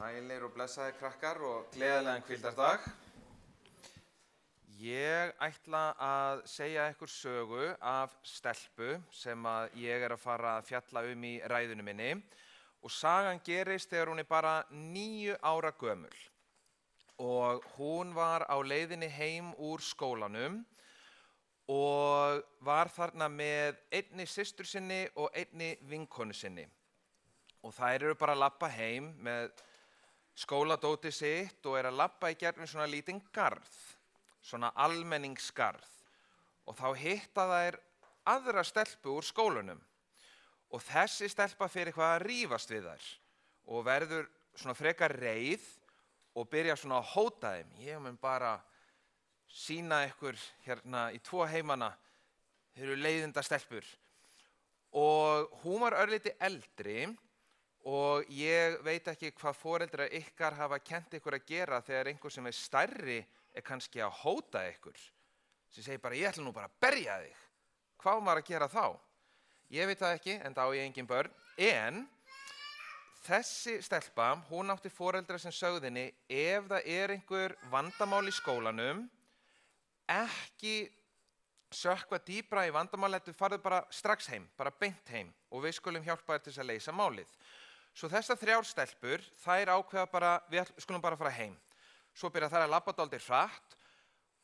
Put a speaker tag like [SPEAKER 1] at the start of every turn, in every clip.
[SPEAKER 1] Sælir og blessaðir krakkar og gleðilegan hvíldardag. Ég ætla að segja ykkur sögu af stelpu sem ég að fara að fjalla í ræðunni minni og sagan gerist þegar hún bara 9 ára gömul og hún var á leiðinni heim úr skólanum og var þarna með einni systur sinni og einni vinkonu sinni og þær eru bara að labba heim með skóladótið sitt og að labba í gegnum svona lítinn garð, svona almenningsgarð og þá hitta þær aðra stelpu úr skólanum og þessi stelpa fer eitthvað að rífast við þær og verður svona frekar reið og byrja svona að hóta þeim. Ég mun bara sýna ykkur hérna í 2 heimana, þeir eru leiðinda stelpur. Og hún var örlítið eldri og ég veit ekki hvað foreldrar ykkar hafa kennt ykkur að gera þegar einhver sem stærri kannski að hóta ykkur. Sem segir bara, ég ætla nú bara að berja þig. Hvað á maður að gera þá? Ég veit það ekki, en þá á ég engin börn. En þessi stelpa, hún átti foreldrar sem sögðu henni, ef það einhver vandamál í skólanum, ekki sökkva dýpra í vandamál, farðu bara strax heim, bara beint heim og við skulum hjálpa þér til að leysa málið. Svo þessar 3 stelpur, þær ákveða bara, við skulum bara fara heim. Svo byrja þær að labba dálítið hratt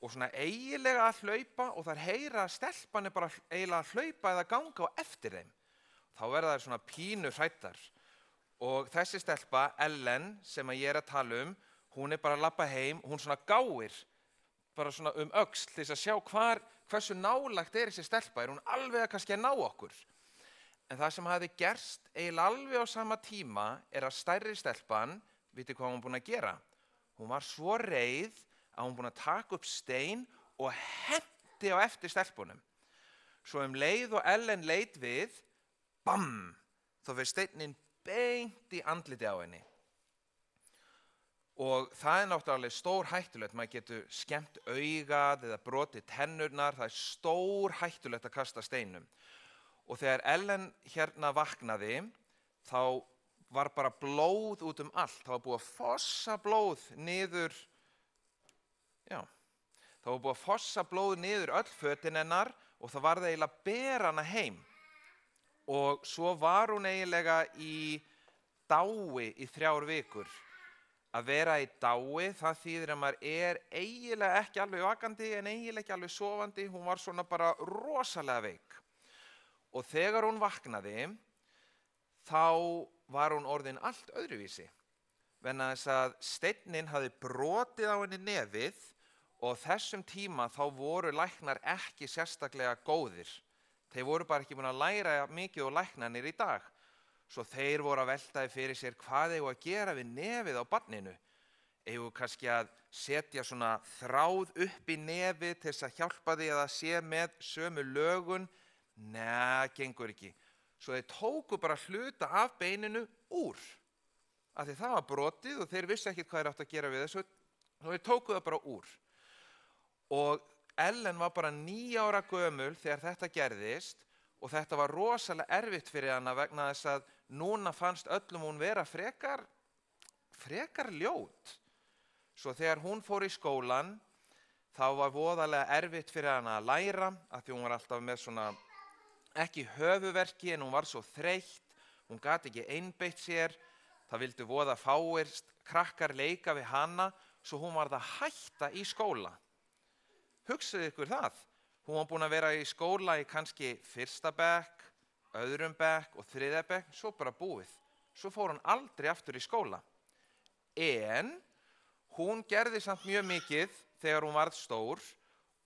[SPEAKER 1] og svona eiginlega að hlaupa og þær heyra að stelpan bara eiginlega að hlaupa eða ganga á eftir þeim. Þá verða þær svona pínu hræddar. Og þessi stelpa, Ellen, sem ég að tala hún bara að labba heim, hún svona gáir, bara svona öxl til þess að sjá hversu nálægt þessi stelpa, hún alveg kannski að ná okkur. En það sem hafði gerst eiginlega alveg á sama tíma að stærri stelpan, vitið hvað hún búin að gera? Hún var svo reið að hún búin að taka upp stein og henti á eftir stelpunum. Svo leið og Ellen leit við, bam, þá fer steinninn beint í andliti á henni. Og það náttúrulega stór hættulegt, maður getur skemmt augað eða brotið tennurnar, það stór hættulegt að kasta steinum. Og þegar Ellen hérna vaknaði, þá var bara blóð út allt, það var búið að fossa blóð niður, það var búið að fossa blóð niður öll fötin hennar og það var það eiginlega að bera hana heim. Og svo var hún eiginlega í dái í 3 vikur. Að vera í dái, það þýðir að maður eiginlega ekki alveg vakandi en eiginlega ekki alveg sofandi, hún var svona bara rosalega veik. Og þegar hún vaknaði, þá var hún orðin allt öðruvísi. Vegna þess að steinninn hafði brotið á henni nefið og þessum tíma þá voru læknar ekki sérstaklega góðir. Þeir voru bara ekki búin að læra mikið og læknarnir í dag. Svo þeir voru að veltaði fyrir sér hvað eigum að gera við nefið á barninu. Eigum kannski að setja svona þráð upp í nefið til þess að hjálpa því að það sé með sömu lögun. Nei, gengur ekki. Svo þeir tóku bara hluta af beininu úr. Af því það var brotið og þeir vissi ekki hvað þeir áttu að gera við þessu. Svo þeir tóku það bara úr. Og Ellen var bara 9 ára gömul þegar þetta gerðist og þetta var rosalega erfitt fyrir hana vegna þess að núna fannst öllum hún vera frekar ljót. Svo þegar hún fór í skólan, þá var voðalega erfitt fyrir hana að læra af því hún var alltaf með svona ekki höfuverki en hún var svo þreytt, hún gat ekki einbeitt sér, það vildu voða fáir krakkar leika við hana, svo hún varð að hætta í skóla. Hugsaðu ykkur það, hún var búin að vera í skóla í kannski 1. bekk, 2. bekk og 3. bekk, svo bara búið. Svo fór hún aldrei aftur í skóla. En hún gerði samt mjög mikið þegar hún varð stór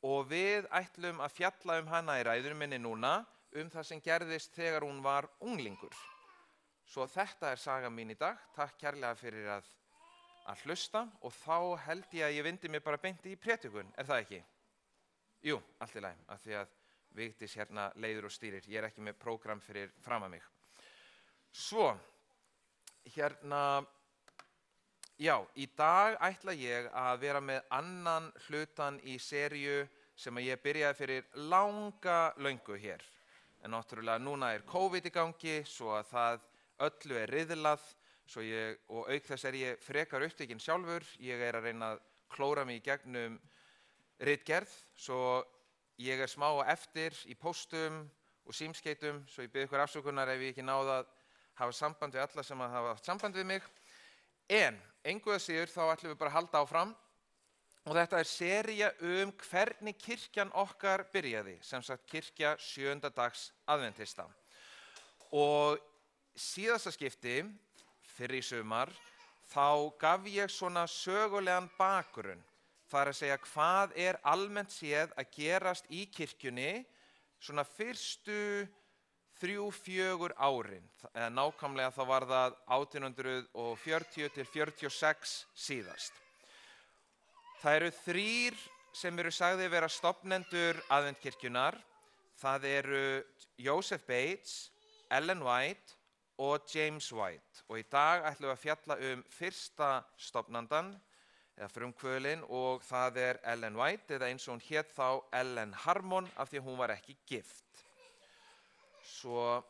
[SPEAKER 1] og við ætlum að fjalla hana í ræðunni minni núna, það sem gerðist þegar hún var unglingur. Svo þetta saga mín í dag. Takk kærlega fyrir að hlusta og þá held ég að ég vindi mig bara beint í prédikun, það ekki? Jú, allt í lagi, af því að Vigdís hérna leiður og stýrir. Ég ekki með prógram fyrir fram að mig. Svo, hérna, í dag ætla ég að vera með annan hlutan í seríu sem ég byrjaði fyrir löngu hér. En náttúrulega núna COVID í gangi, svo að það öllu riðlað, og auk þess ég frekar upptekinn sjálfur. Ég að reyna að klóra mig í gegnum ritgerð, svo ég smá á eftir í póstum og símskeytum, svo ég bið ykkur afsökunar ef ég ekki náði að hafa samband við alla sem hafa haft samband við mig. En engu að síður þá ætlum við bara að halda áfram. Og þetta sería hvernig kirkjan okkar byrjaði, sem sagt kirkja 7. dags aðventista. Og síðasta skipti, fyrr í sumar, þá gaf ég svona sögulegan bakgrunn. Það að segja hvað almennt séð að gerast í kirkjunni svona fyrstu 3-4 árin. Nákvæmlega þá var það 1840 til 46 síðast. Það eru 3 sem eru sagðir vera stofnendur aðventkirkjunar. Það eru Joseph Bates, Ellen White og James White. Og í dag ætlum við að fjalla fyrsta stofnandann, eða frumkvöðlin, og það Ellen White, eða eins og hún hét þá Ellen Harmon, af því að hún var ekki gift. Svo,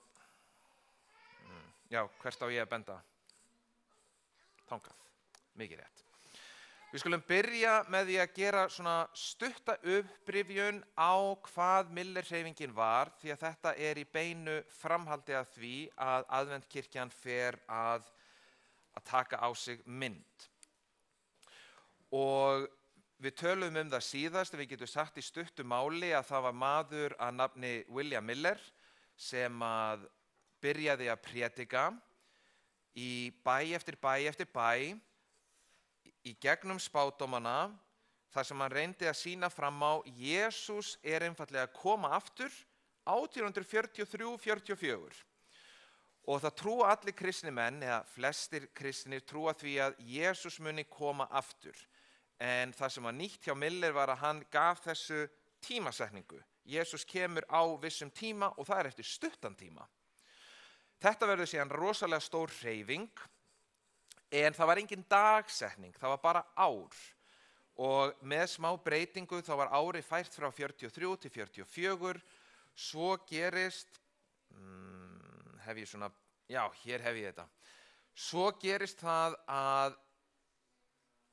[SPEAKER 1] já, hvert á ég að benda? Þangað, mikið rétt. Við skulum byrja með því að gera svona stutta upprifjun á hvað Miller-hreyfingin var, því að þetta í beinu framhaldi af því að aðventkirkjan fer að taka á sig mynd. Og við tölum það síðast, við getum sagt í stuttu máli að það var maður að nafni William Miller sem að byrjaði að prédika í bæ eftir bæ eftir bæ, í gegnum spádómana, þar sem hann reyndi að sýna fram á Jesús einfaldlega að koma aftur 1843-44. Og það trúa allir kristni menn, eða flestir kristnir trúa því að Jesús muni koma aftur. En það sem var nýtt hjá Miller var að hann gaf þessu tímasetningu. Jesús kemur á vissum tíma og það eftir stuttan tíma. Þetta verður síðan rosalega stór hreyfing. En það var engin dagsetning, það var bara ár. Og með smá breytingu þá var árið fært frá 43 til 44. Svo gerist, hér hef ég þetta. Svo gerist það að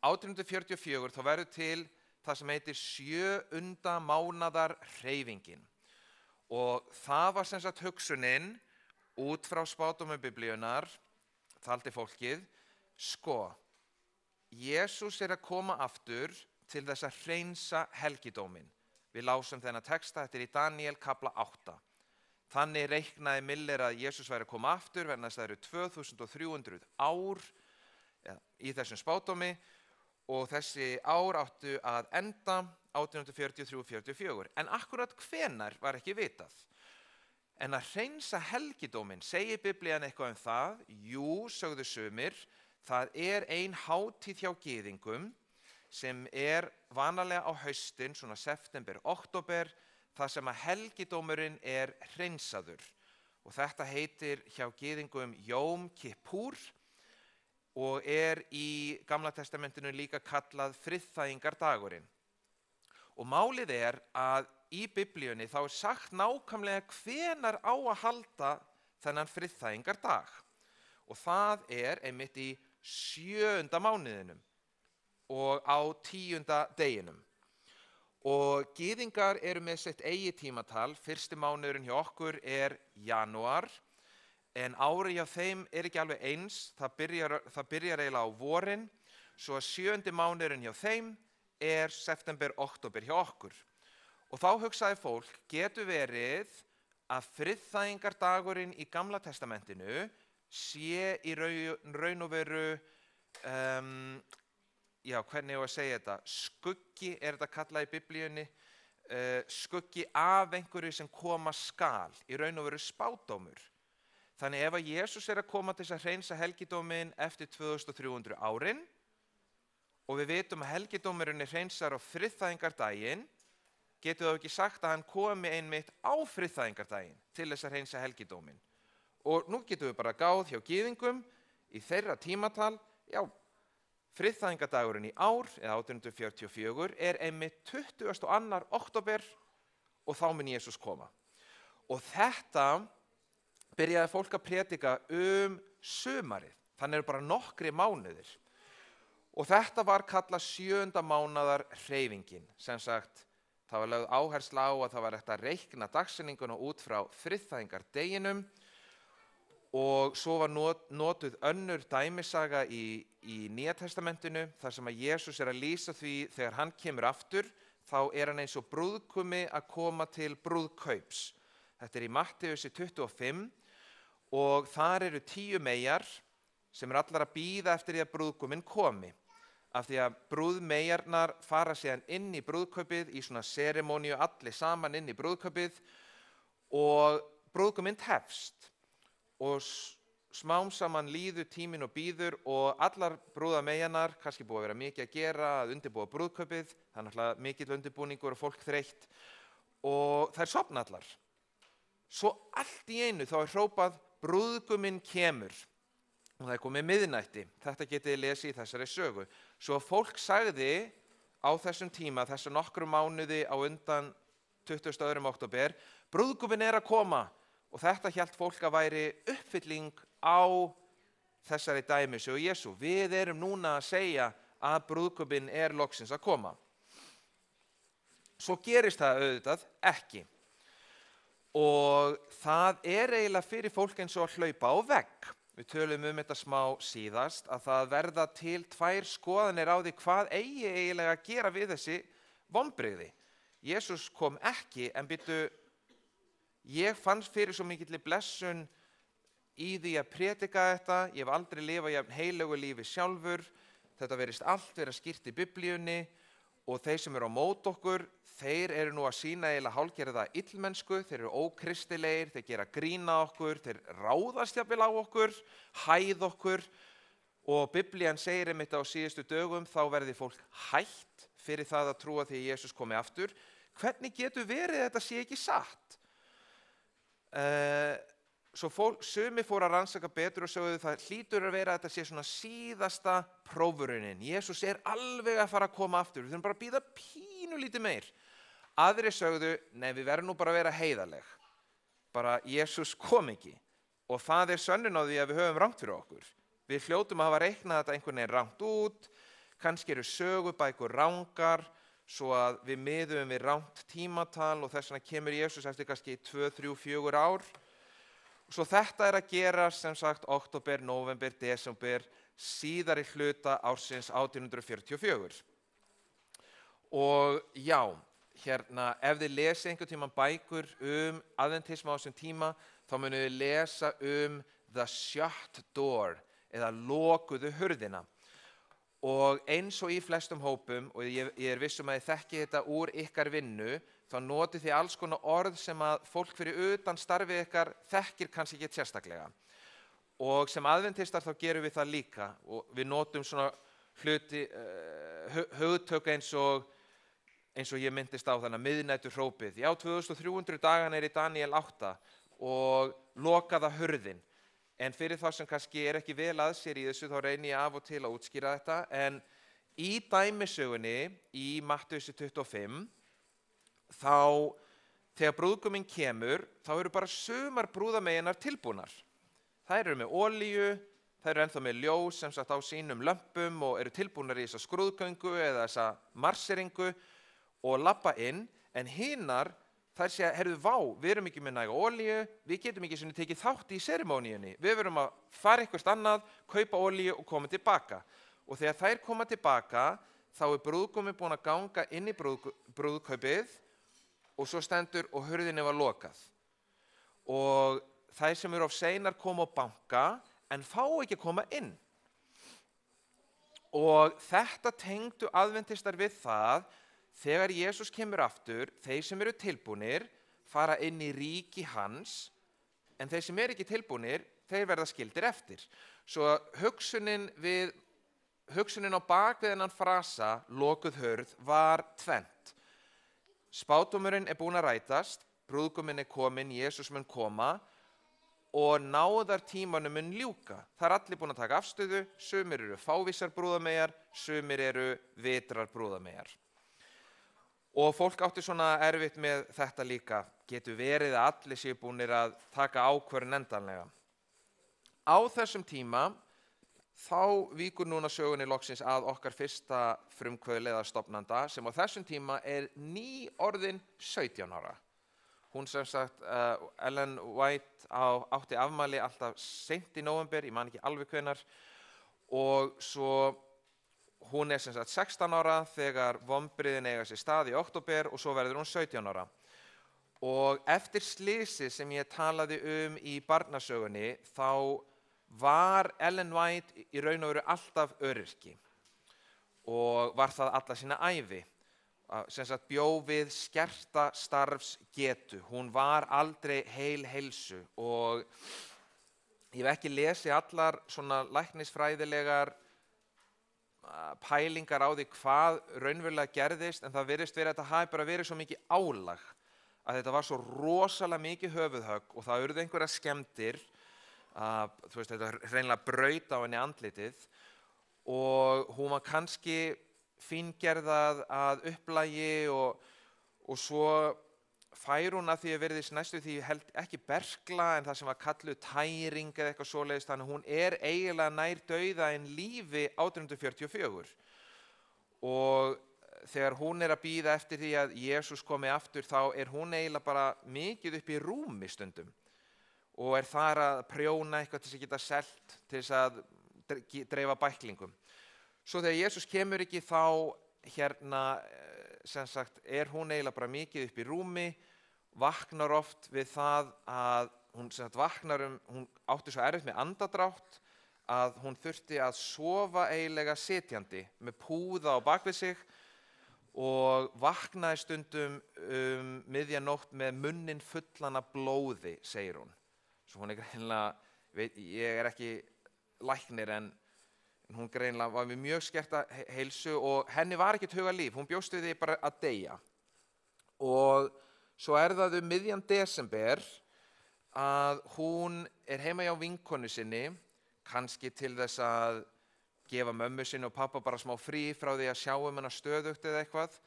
[SPEAKER 1] 1844 þá verður til það sem heitir 7. mánaðar hreyfingin. Og það var sem sagt hugsunin út frá spádómum Biblíunnar, taldi fólkið, Jesús að koma aftur til þess að hreinsa helgidóminn. Við lásum þennan texta, þetta í Daniel kapla 8. Þannig reiknaði Miller að Jesús væri að koma aftur, vegna þess að það eru 2300 ár í þessum spádómi og þessi ár áttu að enda 1843-44. En akkurat hvenær var ekki vitað. En að hreinsa helgidóminn, segir Biblían eitthvað það? Jú, sögðu sumir. Það ein hátíð hjá gyðingum sem vanalega á haustin, svona september, október, þar sem að helgidómurinn hreinsaður. Og þetta heitir hjá gyðingum Jóm Kippúr og í Gamla testamentinu líka kallað friðþægingardagurinn. Og málið að í Biblíunni þá sagt nákvæmlega hvenær á að halda þennan friðþægingardag. Og það einmitt í 7. mánuðinum og á 10. deginum. Og gyðingar eru með sitt eigið tímatal. Fyrsti mánuðurinn hjá okkur janúar, en árið hjá þeim ekki alveg eins. Það byrjar eiginlega á vorin, svo að 7. mánuðurinn hjá þeim september, október hjá okkur. Og þá hugsaði fólk, getur verið að friðþægingardagurinn í Gamla testamentinu sé í raun og veru, hvernig ég að segja þetta, skuggi þetta kallað í Biblíunni, skuggi af einhverju sem koma skal, í raun og veru spádómur. Þannig ef að Jesús að koma til þess að hreinsa helgidóminn eftir 2300 árin, og við vitum að helgidómurinn hreinsar á friðþægingardaginn, getur þá ekki sagt að hann komi einmitt á friðþægingardaginn til þess að hreinsa helgidóminn. Og nú getum við bara gáð hjá gyðingum í þeirra tímatal, friðþægingardagurinn í ár, eða 1844, einmitt 22. október og þá mun Jesús koma. Og þetta byrjaði fólk að prédika sumarið. Þannig eru bara nokkri mánuðir. Og þetta var kallað 7. mánaðar hreyfingin. Sem sagt, það var lögð áhersla á að það var hægt að reikna dagsetninguna út frá friðþægingardeginum og svo var notuð önnur dæmisaga í Nýja testamentinu þar sem að Jesús að lýsa því þegar hann kemur aftur þá hann eins og brúðgumi að koma til brúðkaups. Þetta í Mattheusi 25 og þar eru 10 meyjar sem allar að bíða eftir því að brúðguminn komi. Af því að brúðmeyjarnar fara síðan inn í brúðkaupið í svona seremoníu allir saman inn í brúðkaupið og brúðguminn hefst. Og smám saman líður tíminn og býður og allar brúðameyjarnar, kannski búið að vera mikið að gera að undirbúa brúðkaupið, það náttúrulega mikill undirbúningur og fólk þreytt og þær sofna allar. Svo allt í einu þá hrópað brúðguminn kemur og það komið miðnætti, þetta getið þið lesið í þessari sögu. Svo fólk sagði á þessum tíma, þessu nokkru mánuði á undan 22. október, brúðguminn að koma. Og þetta hélt fólk að væri uppfylling á þessari dæmisögu Jesú. Við erum núna að segja að brúðguminn loksins að koma. Svo gerist það auðvitað ekki. Og það eiginlega fyrir fólk eins og að hlaupa á vegg. Við tölum þetta smá síðast að það verða til 2 skoðanir á því hvað eiginlega að gera við þessi vonbrigði. Jesús kom ekki en ég fannst fyrir svo mikilli blessun í því að predika þetta. Ég hef aldrei lifað jafn heilögu lífi sjálfur. Þetta verðist allt vera skýrt í Biblíunni og þeir sem eru á móti okkur, þeir eru nú að sýna eiginlega hálfgerða illmennsku, þeir eru ókristilegir, þeir gera grín á okkur, þeir ráðast jafnvel á okkur, hæð okkur og Biblían segir einmitt á síðustu dögum þá verði fólk hætt fyrir það að trúa því að Jesús komi aftur. Hvernig getur verið að þetta sé ekki satt? Svo sumir fóru að rannsaka betur og sögðu það hlýtur að vera að þetta sé svona síðasta prófurunin. Jesús alveg að fara að koma aftur, við þurfum bara að bíða pínulítið meir. Aðrir sögðu, nei við verðum nú bara að vera heiðarleg. Bara Jesús kom ekki og það sönnun á því að við höfum rangt fyrir okkur. Við hljótum að hafa reiknað þetta einhvern veginn rangt út, kannski eru sögubækur rangar, svo að við miðum við rangt tímatal og þess vegna kemur Jesús eftir kannski 2, 3, 4 ár. Svo þetta að gera sem sagt október, nóvember, desember, síðari hluta ársins 1844. Og já, ef þið lesið einhvern tímann bækur adventisma á þessum tíma, þá munið þið lesa the shut door eða lokuðu hurðina. Og eins og í flestum hópum, og ég viss að þið þekki þetta úr ykkar vinnu, þá notið þið alls konar orð sem að fólk fyrir utan starfið ykkar þekkir kannski ekki sérstaklega. Og sem adventistar þá gerum við það líka og við notum svona hugtök eins og ég myndist á þannig miðnætur hrópið. Já, 2300 dagan í Daniel 8 og lokaða hurðin. En fyrir þá sem kannski ekki vel að sér í þessu, þá reyni ég af og til að útskýra þetta. En í dæmisögunni, í Mattheusi 25, þá, þegar brúðguminn kemur, þá eru bara sumar brúðameyjarnar tilbúnar. Þær eru með olíu, þær eru ennþá með ljós sem sagt á sínum lömpum og eru tilbúnar í þessa skrúðgöngu eða þessa marseringu og labba inn, en hinar, þær segja, heyrðu vá, við erum ekki með næga olíu, við getum ekki svona tekið þátt í serimóníunni, við verum að fara eitthvað annað, kaupa olíu og koma tilbaka. Og þegar þær koma tilbaka, þá brúðguminn búinn að ganga inn í brúðkaupið og svo stendur og hurðinni var lokað. Og þær sem eru of seinar koma og banka, en fá ekki að koma inn. Og þetta tengdu adventistar við það, þegar Jesús kemur aftur, þeir sem eru tilbúnir fara inn í ríki hans, en þeir sem eru ekki tilbúnir, þeir verða skildir eftir. Svo hugsunin á bak við þennan frasa, lokuð hurð, var tvennt. Spádómurinn búinn að rætast, brúðguminn kominn, Jesús mun koma og náðartímanum mun ljúka. Það allir búin að taka afstöðu, sumir eru fávísar brúðameyjar, sumir eru vitrar brúðameyjar. Og fólk átti svona erfitt með þetta líka, getur verið að allir séu búnir að taka ákvörðun endanlega. Á þessum tíma þá víkur núna sögunni loksins að okkar fyrsta frumkvöðli eða stofnanda sem á þessum tíma nýorðin 17 ára. Hún sem sagt, Ellen White átti afmæli alltaf seint í nóvember, ég man ekki alveg hvenær, og svo hún sem sagt 16 ára þegar vonbrigðin eiga sér stað í október og svo verður hún 17 ára. Og eftir slysið sem ég talaði í barnasögunni, þá var Ellen White í raun og veru alltaf öryrki og var það alla sína ævi. Sem sagt bjó við skerta starfsgetu. Hún var aldrei heilsu og ég hef ekki lesið allar svona læknisfræðilegar pælingar á því hvað raunverulega gerðist, en það virðist verið að þetta hafi bara verið svo mikið álag að þetta var svo rosalega mikið höfuðhögg og það urðu einhverjar skemmdir, þú veist, þetta hreinlega braut á henni andlitið og hún var kannski fíngerðað að upplagi og svo fær hún að því að verðist næstu því held ekki berkla en það sem var kalluð tæring eða eitthvað svoleiðis, þannig að hún eiginlega nær dauða en lífi 1844 og þegar hún að bíða eftir því að Jesús komi aftur þá hún eiginlega bara mikið upp í rúmi stundum og þar að prjóna eitthvað til þess að geta selt til þess að dreifa bæklingum. Svo þegar Jesús kemur ekki þá sem sagt hún eiginlega bara mikið upp í rúmi, vaknar oft við það að hún sem sagt vaknar hún átti svo erfitt með andardrátt að hún þurfti að sofa eiginlega sitjandi með púða á bakvið sig og vaknaði stundum miðja nótt með munninn fullan af blóði, segir hún. Svo hún greinilega, ég ekki læknir en hún greinilega var með mjög skerta heilsu og henni var ekkert hugarlíf, hún bjóst við því bara að deyja. Og svo það miðjan desember að hún heima hjá vinkonu sinni, kannski til þess að gefa mömmu sinni og pappa bara smá frí frá því að sjá hana stöðugt eða eitthvað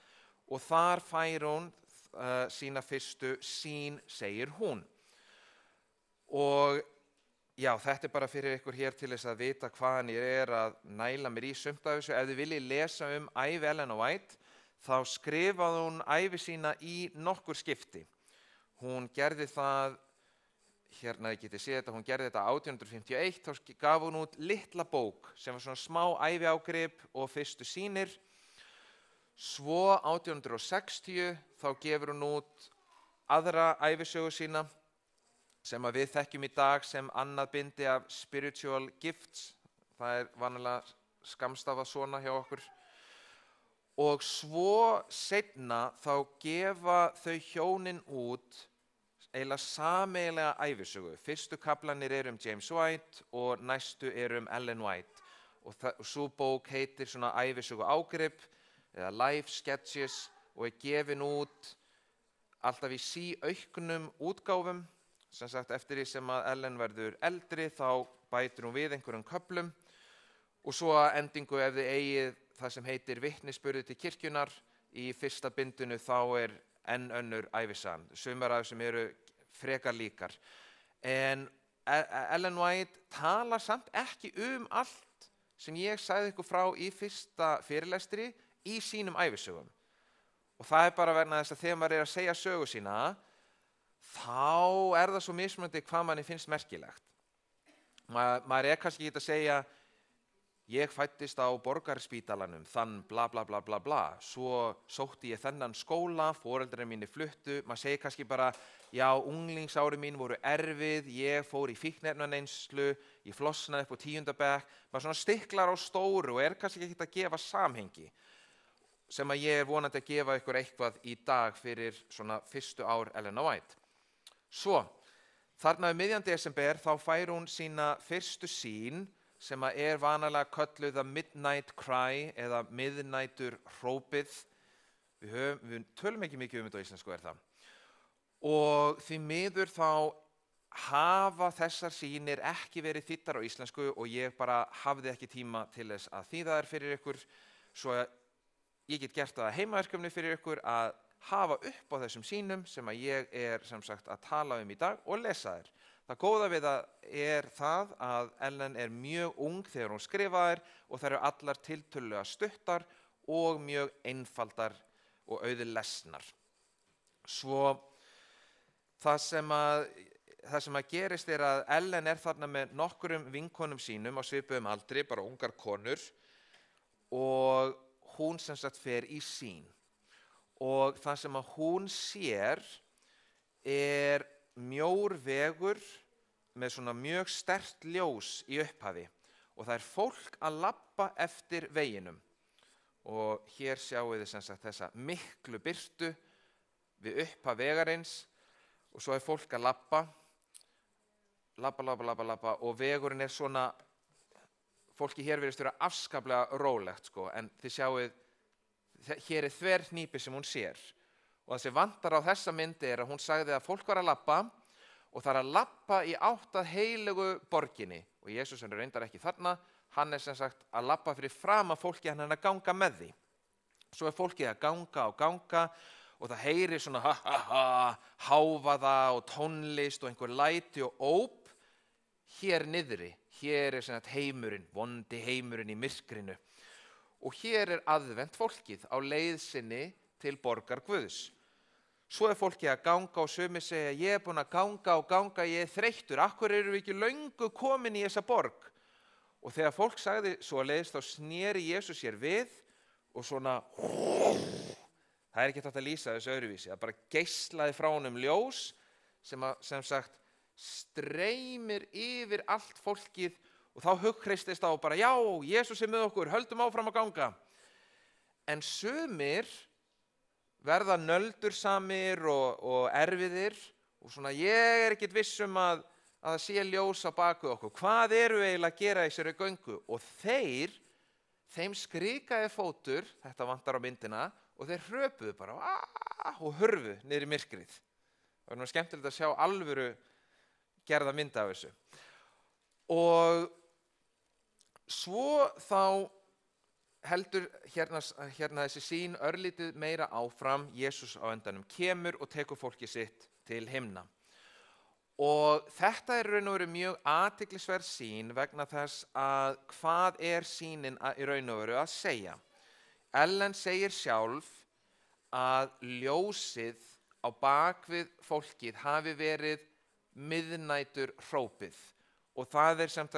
[SPEAKER 1] og þar fær hún sína fyrstu sýn, segir hún. Og já, þetta bara fyrir ykkur hér til þess að vita hvaðan ég að næla mér í sumt af þessu. Ef þið viljið lesa ævi Ellen White, þá skrifaði hún ævi sína í nokkur skipti. Hún gerði það, ég geti séð þetta, hún gerði þetta 1851, þá gaf hún út litla bók sem var svona smá æviágrip og fyrstu sýnir. Svo 1860 þá gefur hún út aðra ævisögu sína, sem við þekkjum í dag sem annað bindi af Spiritual Gifts, það vanalega skammstafað svona hjá okkur. Og svo seinna þá gefa þau hjónin út eiginlega sameiginlega ævisögu. Fyrstu kaflarnir James White og næstu Ellen White. Og sú bók heitir svona ævisögu ágrip eða Life Sketches og gefin út alltaf í síauknum útgáfum. Sem sagt, eftir því sem að Ellen verður eldri þá bætir hún við einhverjum köflum og svo að endingu ef þið eigið það sem heitir vitnisburði til kirkjunar í fyrsta bindinu þá enn önnur ævisagan. Sumar af sem frekar líkar. En Ellen White talar samt ekki allt sem ég sagði ykkur frá í fyrsta fyrirlestri í sínum ævisögum. Og það bara vegna þess að þegar maður að segja sögu sína þá það svo mismunandi hvað manni finnst merkilegt. Maður kannski ekki að segja ég fæddist á Borgarspítalanum þann bla bla bla bla bla, svo sótti ég þennan skóla, foreldrar mínir fluttu, maður segir kannski bara já, unglingsárin mín voru erfið, ég fór í fíkniefnaneyslu, ég flosnaði upp á 10. bekk, maður svona stiklar á stóru og kannski ekki að gefa samhengi sem að ég vonandi að gefa ykkur eitthvað í dag fyrir svona fyrstu ár Ellen White. Svo, þarna miðjan desember þá fær hún sína fyrstu sýn sem að vanalega kölluð The Midnight Cry eða miðnæturhrópið. Við tölum ekki mikið þetta á íslensku það. Og því miður þá hafa þessar sýnir ekki verið þýddar á íslensku og ég bara hafði ekki tíma til þess að þýða þær fyrir ykkur, svo ég get gert það heimaverkefni fyrir ykkur að hafa upp á þessum sýnum sem að ég sem sagt að tala í dag og lesa þær. Það góða við það að Ellen mjög ung þegar hún skrifaðir og þær eru allar tiltölulega stuttar og mjög einfaldar og auðlesnar. Svo það sem að gerist að Ellen þarna með nokkrum vinkonum sínum á svipuðum aldri, bara ungar konur, og hún sem sagt fer í sýn. Og það sem að hún sér mjór vegur með svona mjög sterkt ljós í upphafi og það fólk að labba eftir veginum. Og hér sjáum við sem sagt þessa miklu birtu við upphaf vegarins og svo fólk að labba og vegurinn svona, fólki hér virðist vera afskaplega rólegt sko, en þið sjáuð, hér þverhnípi sem hún sér. Og það sem vantar á þessa myndi að hún sagði að fólk var að labba og það að labba í átt að heilögu borginni. Og Jesús reyndar ekki þarna, hann sem sagt að labba fyrir fram að fólki, hann að ganga með því. Svo fólkið að ganga og ganga og það heyrir svona hávaða og tónlist og einhver læti og óp hér niðri. Hér sem sagt heimurinn, vondi heimurinn í myrkrinu. Og hér aðvent fólkið á leið sinni til borgar Guðs. Svo fólkið að ganga og sumir segja, ég búin að ganga og ganga, ég þreyttur, akkur eru við ekki löngu komin í þessa borg? Og þegar fólk sagði svoleiðis, þá sneri Jesús sér við og svona, það ekki hægt að lýsa þessu öðruvísi, það bara geislaði frá honum ljós sem sagt streymir yfir allt fólkið og þá hugkreistist á bara, já, Jesús með okkur, höldum áfram að ganga. En sumir verða nöldursamir og erfiðir og svona, ég ekkert viss að það sé ljós á baku okkur. Hvað eru eiginlega að gera í þessari göngu? Og þeim skrikaði fótur, þetta vantar á myndina, og þeir hröpuðu bara og hurfu niður í myrkrið. Það var skemmtilegt að sjá alvöru gerða mynd af þessu. Og svo þá heldur hérna þessi sýn örlítið meira áfram, Jesús á endanum kemur og tekur fólkið sitt til himna. Og þetta raun og veru mjög athyglisverð sýn vegna þess að hvað sýnin í raun og veru að segja. Ellen segir sjálf að ljósið á bakvið fólkið hafi verið miðnætur hrópið og það sem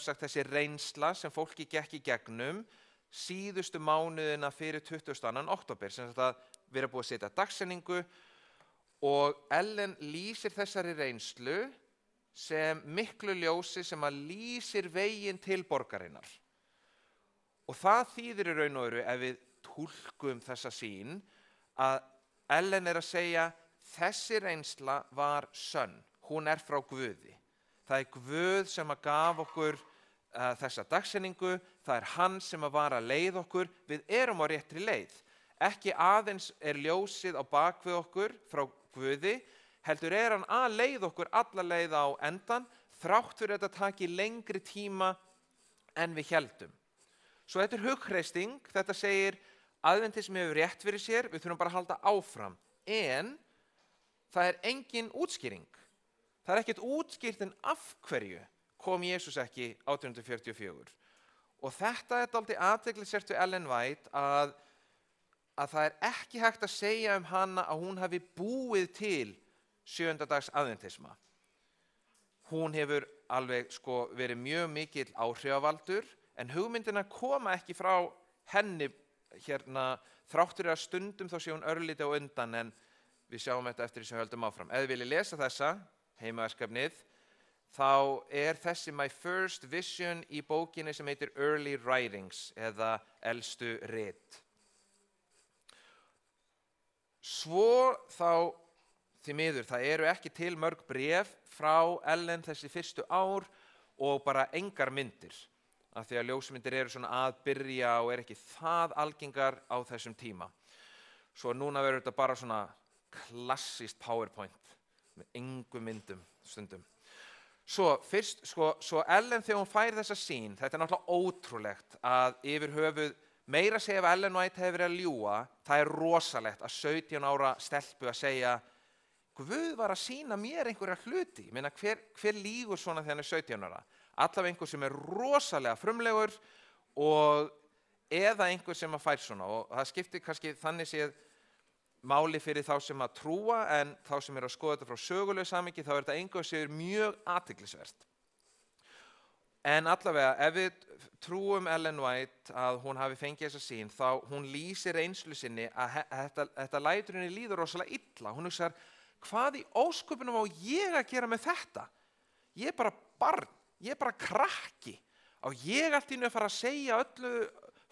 [SPEAKER 1] sagt þessi reynsla sem fólki gekk í gegnum síðustu mánuðina fyrir 22. október, sem þetta verið búið að setja dagsetningu og Ellen lýsir þessari reynslu sem miklu ljósi sem að lýsir veginn til borgarinnar. Og það þýðir í raun og veru ef við túlkum þessa sýn að Ellen að segja þessi reynsla var sönn, hún frá Guði. Það Guð sem að gaf okkur þessa dagsetningu, það hann sem að var að leið okkur, við erum á réttri leið. Ekki aðeins ljósið á bakvið okkur frá Guði, heldur hann að leið okkur alla leið á endan, þrátt fyrir þetta taki lengri tíma en við héldum. Svo þetta hugreisting, þetta segir aðventismi hefur rétt fyrir sér, við þurfum bara að halda áfram. En það engin útskýring. Það ekkert útskýrt en af hverju kom Jesús ekki 1844. Og þetta dálítið athyglisvert við Ellen White að það ekki hægt að segja hana að hún hafi búið til 7. dags aðventisma. Hún hefur alveg verið mjög mikill áhrifavaldur, en hugmyndina koma ekki frá henni þráttur að stundum þá sé hún örlítið á undan, en við sjáum þetta eftir því sem við höldum áfram. Ef þið viljið lesa þessa, heimaverkefnið, þá þessi My First Vision í bókinni sem heitir Early Writings eða elstu rit. Svo þá, því miður, það ekki til mörg bréf frá Ellen þessi fyrstu ár og bara engar myndir, af því að ljósmyndir eru svona að byrja og ekki það algengar á þessum tíma. Svo núna verður þetta bara svona klassískt PowerPoint með engum myndum stundum. Svo Ellen þegar hún fær þessa sýn, þetta náttúrulega ótrúlegt að yfir höfuð, meira segja ef Ellen White hefur verið að ljúga, það rosalegt að 17 ára stelpu að segja Guð var að sýna mér einhverja hluti. Ég meina, hver lýgur svona þegar hann er 17 ára? Allavega einhver sem er rosalega frumlegur og eða einhver sem að fær svona. Og það skiptir kannski þannig séð máli fyrir þá sem að trúa, en þá sem að skoða þetta frá sögulegu samhengi, þá þetta einhver sem er mjög athyglisvert. En allavega, ef við trúum Ellen White að hún hafi fengið þessa sýn, þá hún lýsir reynslu sinni að þetta lætur henni líður rosalega illa. Hún hugsar, hvað í ósköpunum á ég að gera með þetta? Ég er bara barn, ég er bara krakki. Á ég allt í einu að fara að segja öllu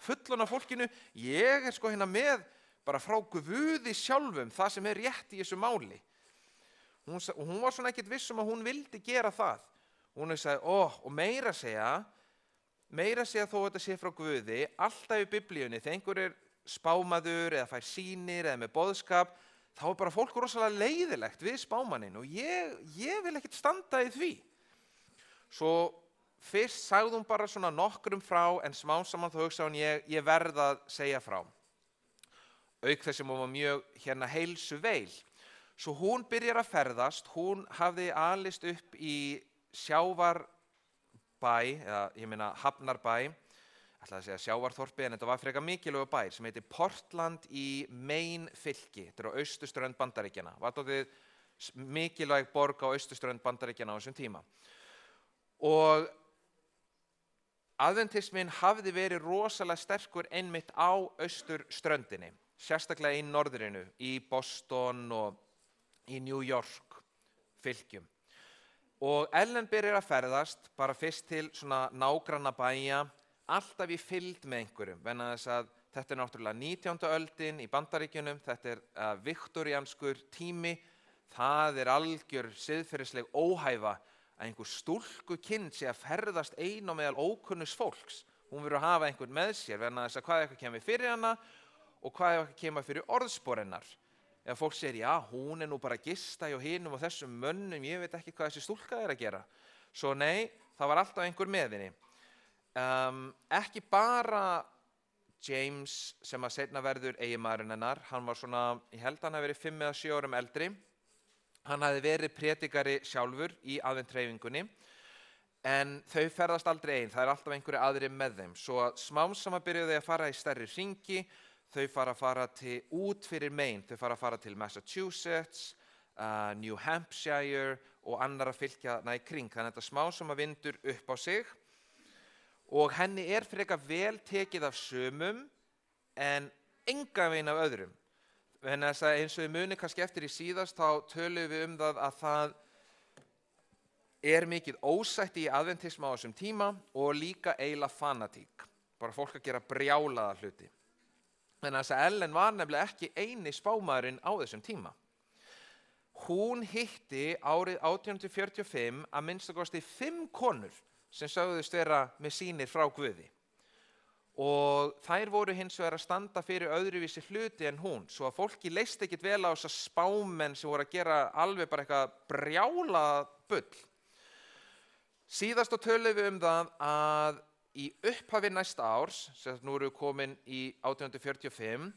[SPEAKER 1] fullorðna fólkinu, ég er sko hérna með bara frá Guði sjálfum það sem er rétt í þessu máli. Hún var svona ekkert viss að hún vildi gera það. Hún sagði, og meira segja þó þetta sé frá Guði, alltaf í biblíunni, þegar einhver er spámaður eða fær sýnir eða með boðskap, þá er bara fólk rosalega leiðilegt við spámaninn og ég vil ekkert standa í því. Svo fyrst sagði hún bara svona nokkrum frá, en smám saman þá hugsaði hún, ég verð að segja frá. Auk þess sem hún var mjög heilsuveil. Svo hún byrjar að ferðast, hún hafði alist upp í sjávarbæ, eða ég meina hafnarbæ, ætlaði að segja sjávarþorpi, en þetta var frekar mikilvægur bær sem heitir Portland í Maine fylki. Þetta er á austurströnd Bandaríkjanna. Var dálítið mikilvæg borg á austurströnd Bandaríkjanna á þessum tíma. Og adventisminn hafði verið rosalega sterkur einmitt á austurströndinni, sérstaklega í norðrinu, í Boston og í New York fylkjum. Og Ellen byrjar að ferðast bara fyrst til svona nágranna bæja, alltaf í fylgd með einhverjum, vegna þess að þetta er náttúrulega 19. öldin í Bandaríkjunum, þetta er viktoríanskur tími, það er algjör siðferðisleg óhæfa að einhver stúlkukind sé að ferðast ein á meðal ókunnugs fólks. Hún verður að hafa einhvern með sér, vegna þess að hvað eitthvað kemur fyrir hana og hvað eitthvað kemur fyrir orðspor hennar. Ef fólk segir, já, hún er nú bara að gista hjá hinum og þessum mönnum, ég veit ekki hvað þessi stúlka er að gera. Svo nei, það var alltaf einhver með henni. Ekki bara James, sem að seinna verður eiginmaðurinn hennar, hann var svona, ég held hann hafi verið 5 eða 7 árum eldri. Hann hafi verið prédikari sjálfur í aðventshreyfingunni, en þau ferðast aldrei einn, það er alltaf einhverju aðrir með þeim. Svo að smám saman byrjuðu þau að fara í stærri hringi, þau fara út fyrir Maine, þau fara til Massachusetts, New Hampshire og annarra fylkja í kring. Þannig að þetta smá sem að vindur upp á sig og henni er frekar vel tekið af sumum en engan veginn af öðrum. Þannig að eins og við muni kannski eftir í síðast þá tölum við það að það er mikið ósætti í adventisma á þessum tíma og líka eiginlega fanatík. Bara fólk að gera brjálaða hluti. Þannig að Ellen var nefnilega ekki eini spámaðurinn á þessum tíma. Hún hitti árið 1845 að minnsta kosti 5 konur sem sögðust vera með sýnir frá Guði. Og þær voru hins vegar að standa fyrir öðruvísi hluti en hún, svo að fólki leist ekkit vel á þessa spámenn sem voru að gera alveg bara eitthvað brjálað bull. Síðast á tölum við það að í upphafi næsta árs, sem nú erum við komin í 1845,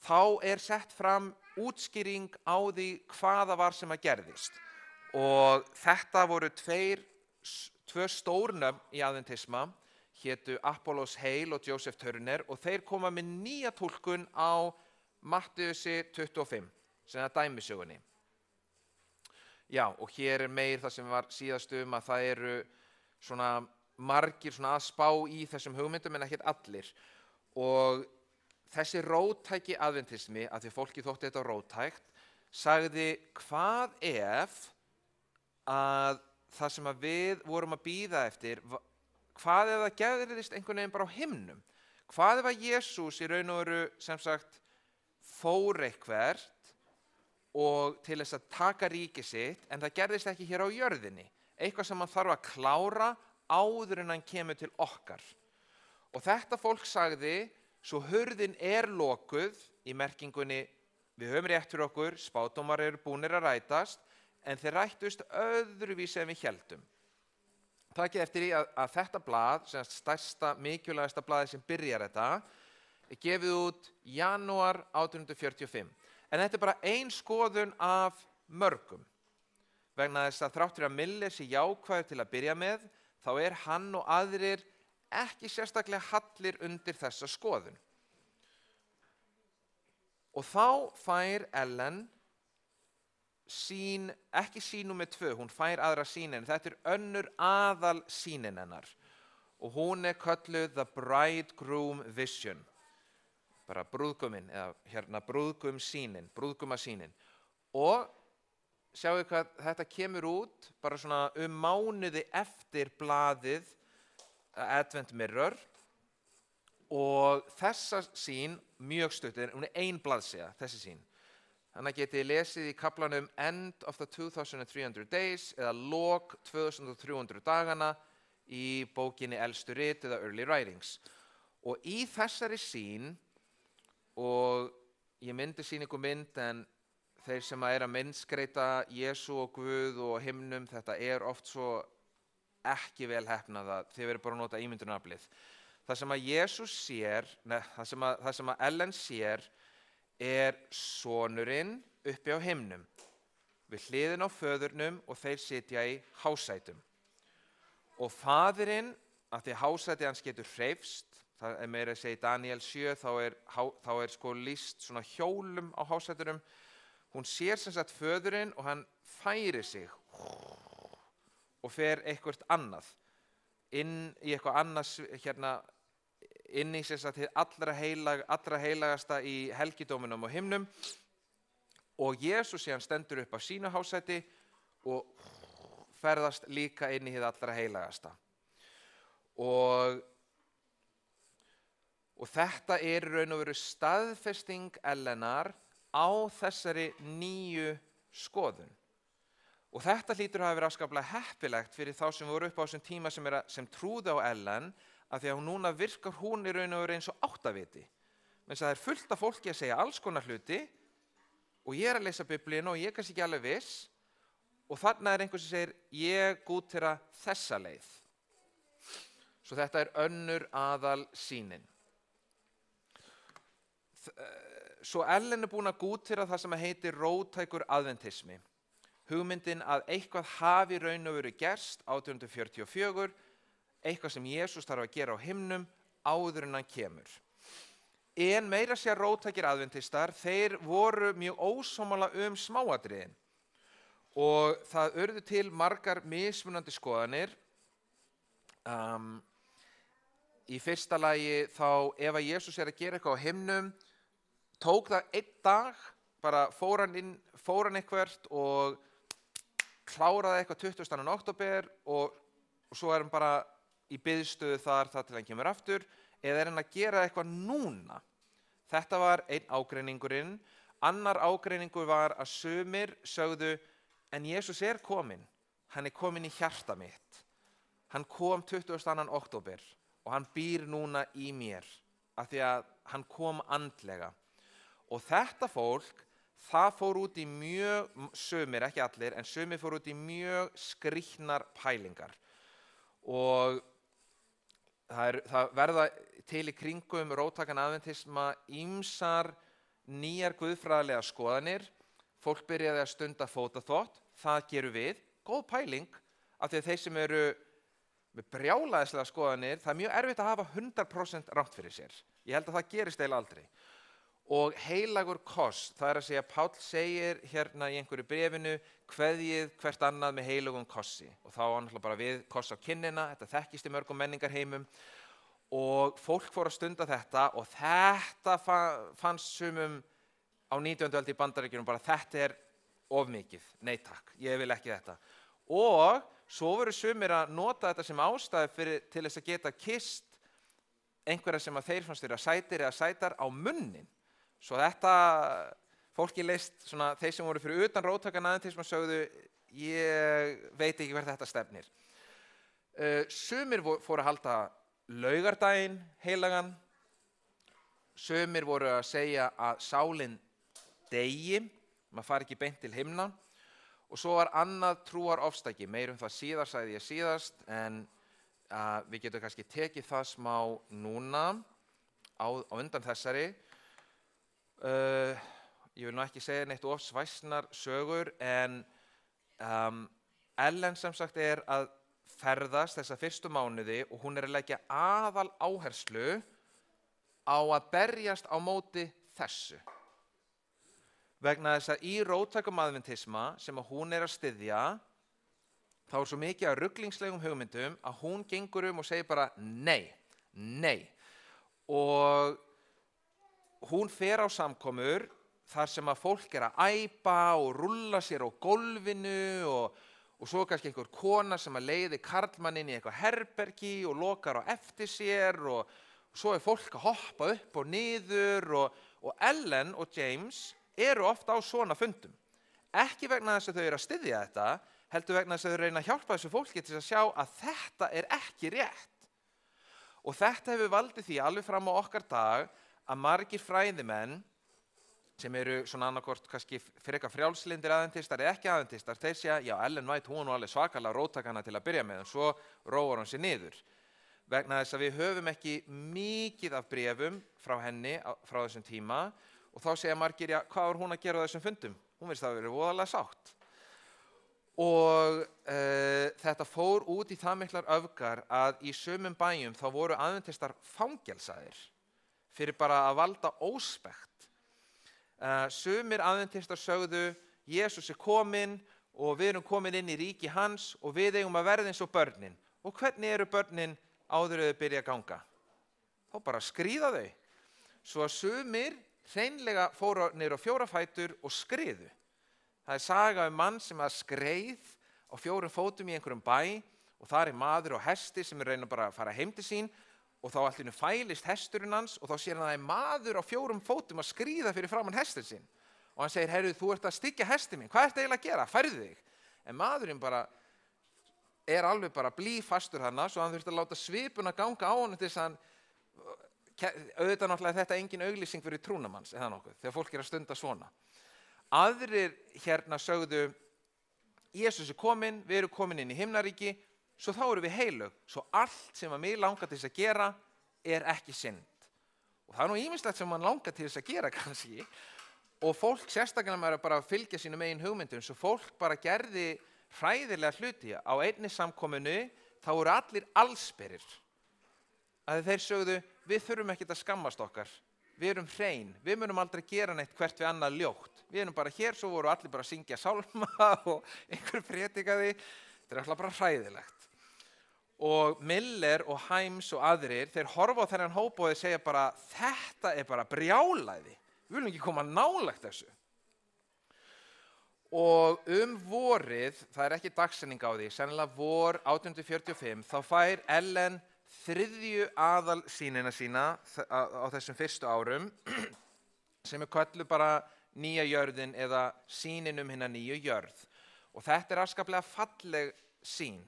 [SPEAKER 1] þá er sett fram útskýring á því hvaða var sem að gerðist. Og þetta voru tvö stórnöfn í adventisma, hétu Apollos Hale og Joseph Turner, og þeir koma með nýja túlkun á Mattheusi 25, sem er dæmisögunni. Já, og hér er meir það sem var síðast að það eru svona margir svona að spá í þessum hugmyndum en ekkert allir. Og þessi róttæki adventismi, að því fólki þótti þetta róttækt, sagði hvað ef að það sem að við vorum að bíða eftir, hvað ef það gerðist einhvern veginn bara á himnum? Hvað ef að Jesús í raun og veru sem sagt fór eitthvert og til þess að taka ríki sitt, en það gerðist ekki hér á jörðinni. Eitthvað sem hann þarf að klára áður en hann kemur til okkar. Og þetta fólk sagði, svo hurðin er lokuð í merkingunni, við höfum rétt fyrir okkur, spádómar eru búnir að rætast, en þeir rættust öðruvísi en við héldum. Takið eftir í að þetta blað, sem stærsta, mikilvægasta blaði sem byrjar þetta, er gefið út janúar 1845. En þetta er bara ein skoðun af mörgum. Vegna þess að þrátt fyrir að Miller sé jákvæður til að byrja með, þá hann og aðrir ekki sérstaklega hallir undir þessa skoðun. Og þá fær Ellen sýn, ekki sýn númer 2, hún fær aðra sýn, en þetta önnur aðal sýnin hennar. Og hún kölluð The Bridegroom Vision. Bara brúðguminn, eða brúðgumsýnin, brúðgumasýnin. Og sjáu hvað þetta kemur út, bara svona mánuði eftir blaðið Advent Mirror. Og þessa sýn, mjög stutt, hún ein blaðsíða, þessi sýn. Þannig getið lesið í kaflanum End of the 2300 Days eða lok 2300 dagana í bókinni Elstu rit eða Early Writings. Og í þessari sýn, og ég myndi sýna ykkur mynd, en þeir sem að myndskreita Jesú og Guð og himnum, þetta oft svo ekki vel heppnað að þið verið bara að nota ímyndunaraflið. Það sem að Jesús sér, það sem að Ellen sér, sonurinn uppi á himnum, við hliðin á föðurnum og þeir sitja í hásætum. Og faðirinn, af því hásæti hans getur hreyfst, það meira að segja í Daniel 7, þá sko lýst svona hjólum á hásætunum. Hún sér sem sagt föðurinn og hann færir sig og fer eitthvað annað, inn í eitthvað annars, inn í sem sagt hið allra heilagasta í helgidóminum og himnum. Og Jesús síðan stendur upp á sínu hásæti og ferðast líka inn í hið allra heilagasta. Og þetta í raun og veru staðfesting Ellenar á þessari nýju skoðun. Og þetta hlýtur að hafa verið afskaplega heppilegt fyrir þá sem voru upp á þessum tíma sem trúðu á Ellen, af því að núna virkar hún í raun og veru eins og áttaviti. Menn það fullt af fólki að segja alls konar hluti og ég að lesa Biblíuna og ég kannski ekki alveg viss, og þarna einhver sem segir ég gútera þessa leið. Svo þetta önnur aðal sýnin. Svo Ellen búin að gútera það sem heitir róttækur adventismi. Hugmyndin að eitthvað hafi raun og veru gerst 1844, eitthvað sem Jesús þarf að gera á himnum áður en hann kemur. En meira að segja róttækir adventistar, þeir voru mjög ósammála smáatriðin. Og það urðu til margar mismunandi skoðanir. Í fyrsta lagi þá ef að Jesús að gera eitthvað á himnum, tók það einn dag, bara fór hann eitthvert og kláraði eitthvað 20. október og svo hann bara í biðstöðu þar til hann kemur aftur, eða hann að gera eitthvað núna. Þetta var einn ágreiningurinn. Annar ágreiningur var að sumir sögðu, en Jesús kominn, hann kominn í hjarta mitt. Hann kom 20. október og hann býr núna í mér, af því að hann kom andlega. Og þetta fólk, það fór út í mjög, sumir, ekki allir, en sumir fór út í mjög skrýtnar pælingar. Og það verða til í kringum róttækan adventisma ýmsar nýjar guðfræðilegar skoðanir. Fólk byrjaði að stunda fótaþvott, það gerum við, góð pæling, af því að þeir sem eru með brjálæðislega skoðanir, það mjög erfitt að hafa 100% rangt fyrir sér. Ég held að það gerist eiginlega aldrei. Og heilagur koss, það að segja, Páll segir hérna í einhverju bréfinu, kveðjið hvert annað með heilagum kossi. Og þá náttúrulega bara við koss á kinnina, þetta þekkist í mörgum menningarheimum. Og fólk fór að stunda þetta og þetta fannst sumum á 19. öld í Bandaríkjunum bara þetta of mikið, nei takk, ég vil ekki þetta. Og svo voru sumir að nota þetta sem ástæðu til þess að geta kysst einhverja sem að þeir fannst vera sætir eða sætar á munnin. Svo þetta, fólki leist, svona, þeir sem voru fyrir utan róttækan adventisma sögðu, ég veit ekki hvert þetta stefnir. Sumir fóru að halda laugardaginn heilagan, sumir voru að segja að sálin deyi, maður fari ekki beint til himna, og svo var annað trúarofstæki, meir það síðar sagði ég síðast, en við getum kannski tekið það smá núna á undan þessari. ég vil nú ekki segja neitt of svæsnar sögur, en Ellen sem sagt að ferðast þessa fyrstu mánuði og hún að leggja aðal áherslu á að berjast á móti þessu. Vegna þess að í róttækum adventisma sem að hún að styðja, þá svo mikið af ruglingslegum hugmyndum að hún gengur og segir bara nei, nei. Og hún fer á samkomur þar sem að fólk að æpa og rúlla sér á gólfinu og svo kannski einhver kona sem að leiði karlmann inn í eitthvað herbergi og lokar á eftir sér og svo fólk að hoppa upp og niður og Ellen og James eru ofta á svona fundum. Ekki vegna þess að þau að styðja þetta, heldur vegna þess að þau reyna að hjálpa þessu fólki til að sjá að þetta ekki rétt. Og þetta hefur valdið því alveg fram á okkar dag að margir fræðimenn sem eru svona annarkvort kannski frekar frjálslyndir adventistar eða ekki adventistar, þeir segja, já, Ellen White, hún alveg svakalega róttækana til að byrja með, en svo róar hún sér niður. Vegna þess að við höfum ekki mikið af bréfum frá henni frá þessum tíma og þá segja margir, já, hvað var hún að gera á þessum fundum? Hún virðist að vera voðalega sátt. Og þetta fór út í það miklar öfgar að í sumum bæjum þá voru adventistar fangelsaðir fyrir bara að valda óspekt. Sumir adventistar sögðu, Jesús kominn og við erum komin inn í ríki hans og við eigum að verða eins og börnin. Og hvernig eru börnin áður þau byrja að ganga? Þá bara skríða þau. Svo að sumir hreinlega fóru niður á 4 fætur og skriðu. Það saga mann sem að skreið á 4 fótum í einhverjum bæ og þar maður á hesti sem reyna bara að fara heim til sín og þá allt í einu fælist hesturinn hans og þá sér hann að það maður á 4 fótum að skríða fyrir framan hestin sinn. Og hann segir, heyrðu, þú ert að styggja hestin minn, hvað ertu eiginlega að gera? Færðu þig. En maðurinn bara alveg bara blýfastur þarna, svo hann þurfti að láta svipuna ganga á honum til þess að hann, auðvitað náttúrulega þetta engin auglýsing fyrir trúnamanns eða nokkuð, þegar fólk að stunda svona. Aðrir hérna sögðu, Jesús kominn, við erum komin inn í himnaríki, svo þá erum við heilög, svo allt sem að mig langar til þess að gera ekki synd. Og það nú ýmislegt sem mann langar til þess að gera kannski, og fólk sérstaklega maður bara að fylgja sínum eigin hugmyndum, svo fólk bara gerði hræðilega hluti. Á einni samkomunu, þá voru allir allsberir. Að þeir sögðu, við þurfum ekkert að skammast okkar, við erum hrein, við munum aldrei gera neitt hvert við annað ljótt. Við erum bara hér, svo voru allir bara að syngja sálma og einhver prédikaði. Þetta alltaf bara hræðilegt. Og Miller og Himes og aðrir, þeir horfa á þennan hóp og þeir segja bara, þetta bara brjálæði. Við viljum ekki koma nálægt þessu. Og vorið, það ekki dagsetning á því, sennilega vor 1845, þá fær Ellen 3. aðalsýnina sína á þessum fyrstu árum, sem kölluð bara nýja jörðin eða sýnin hinna nýju jörð. Og þetta afskaplega falleg sýn,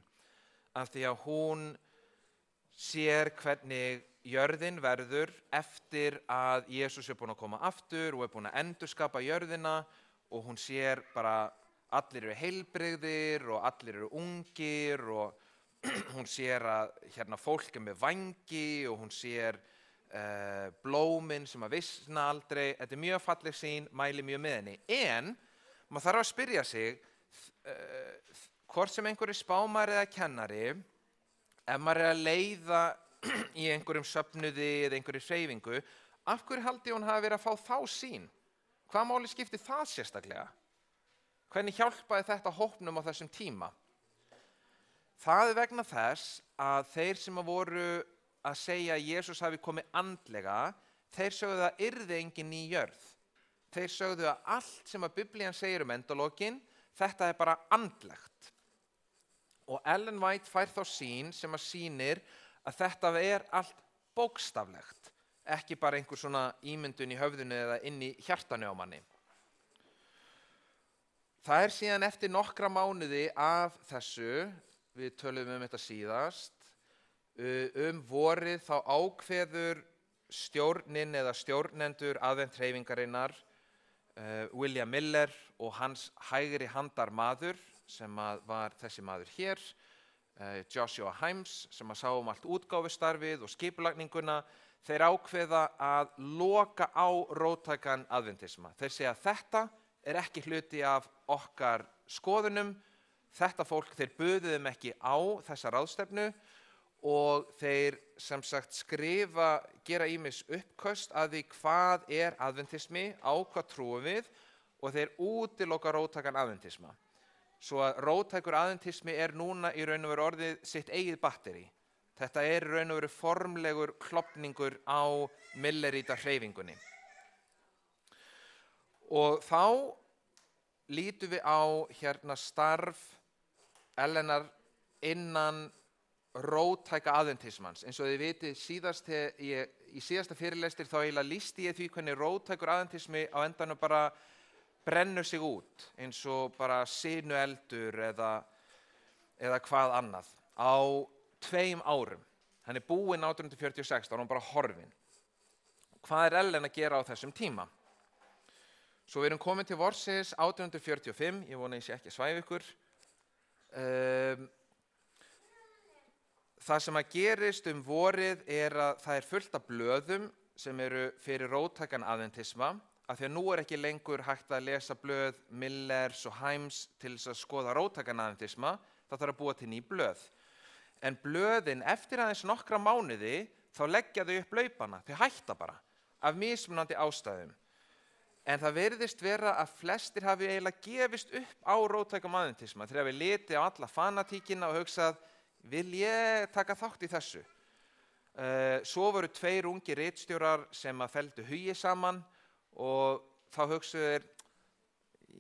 [SPEAKER 1] af því að hún sér hvernig jörðin verður eftir að Jesús búinn að koma aftur og búinn að endurskapa jörðina og hún sér bara allir eru heilbrigðir og allir eru ungir og hún sér að hérna fólk með vængi og hún sér blómin sem að visna aldrei. Þetta mjög falleg sýn, mæli mjög með henni. En maður þarf að spyrja sig, hvort sem einhverju spámari eða kennari, ef maður að leiða í einhverjum söfnuði eða einhverju hreyfingu, af hverju haldi hún hafi verið að fá þá sýn? Hvað máli skipti það sérstaklega? Hvernig hjálpaði þetta hópnum á þessum tíma? Það vegna þess að þeir sem voru að segja að Jesús hafi komið andlega, þeir sögðu að yrði engin ný jörð. Þeir sögðu að allt sem að Biblían segir endalokin, þetta bara andlegt. Og Ellen White fær þá sýn sem að sýnir að þetta allt bókstaflegt, ekki bara einhver svona ímyndun í höfðinu eða inn í hjartanu á manni. Það síðan eftir nokkra mánuði af þessu, við töluðum þetta síðast, vorið þá ákveður stjórnin eða stjórnendur aðventshreyfingarinnar, William Miller og hans hægri handar maður, sem var þessi maður hér, Joshua Himes, sem sá allt útgáfustarfið og skipulagninguna, þeir ákveða að loka á róttækan adventisma. Þeir segja að þetta ekki hluti af okkar skoðunum, þetta fólk, þeir buðu þeim ekki á þessa ráðstefnu og þeir sem sagt gera ýmis uppköst að því hvað adventismi, á hvað trúum við og þeir útiloka róttækan adventisma. Svo að róttækur adventismi núna í raun og veru orðið sitt eigið batteri. Þetta í raun og veru formlegur klofningur á Millerita hreyfingunni. Og þá lítum við á starf Ellenar innan róttæka adventismans. Eins og þið vitið í síðasta fyrirlestir þá lýsti ég því hvernig róttækur adventismi á endanum bara brennur sig út eins og bara sinueldur eða hvað annað á 2 árum. Hann búinn 1846, þá hann bara horfinn. Hvað Ellen að gera á þessum tíma? Svo við erum komin til vorsins 1845, ég vona ég sé ekki að svæfa ykkur. Það sem að gerist vorið að það fullt af blöðum sem eru fyrir róttækan adventisma, af því að nú ekki lengur hægt að lesa blöð Millers og Himes til þess að skoða róttækan adventisma, það þarf að búa til ný blöð. En blöðin, eftir aðeins nokkra mánuði, þá leggja þau upp laupana, þau hætta bara, af mismunandi ástæðum. En það virðist vera að flestir hafi eiginlega gefist upp á róttækum adventisma, þegar við litið á alla fanatíkina og hugsað, vil ég taka þátt í þessu? Svo voru 2 ungir ritstjórar sem að felldu hugi saman og þá hugsuðu þeir,